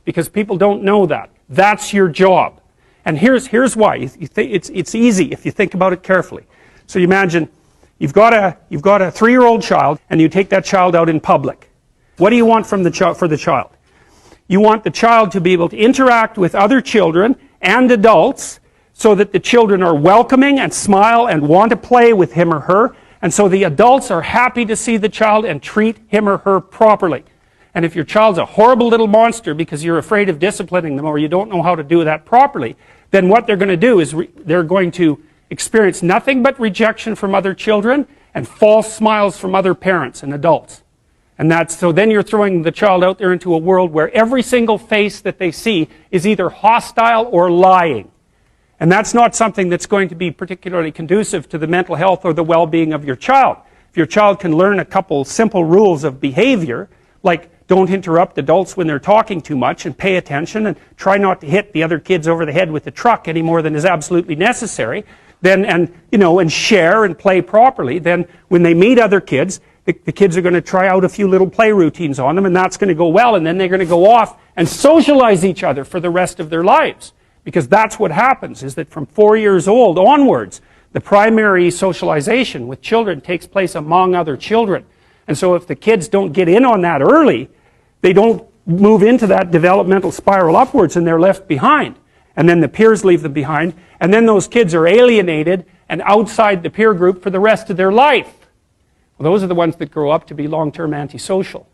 because people don't know that. That's your job. And here's why. It's easy if you think about it carefully. So you imagine you've got a 3-year-old child, and you take that child out in public. What do you want from for the child? You want the child to be able to interact with other children and adults so that the children are welcoming and smile and want to play with him or her, and so the adults are happy to see the child and treat him or her properly. And if your child's a horrible little monster because you're afraid of disciplining them or you don't know how to do that properly, then what they're going to do is they're going to experience nothing but rejection from other children and false smiles from other parents and adults. And so then you're throwing the child out there into a world where every single face that they see is either hostile or lying. And that's not something that's going to be particularly conducive to the mental health or the well-being of your child. If your child can learn a couple simple rules of behavior, like don't interrupt adults when they're talking too much and pay attention and try not to hit the other kids over the head with the truck any more than is absolutely necessary, then and share and play properly, then when they meet other kids, the kids are going to try out a few little play routines on them, and that's going to go well, and then they're going to go off and socialize each other for the rest of their lives. Because that's what happens, is that from 4 years old onwards, the primary socialization with children takes place among other children. And so if the kids don't get in on that early, they don't move into that developmental spiral upwards and they're left behind. And then the peers leave them behind, and then those kids are alienated and outside the peer group for the rest of their life. Well, those are the ones that grow up to be long-term antisocial.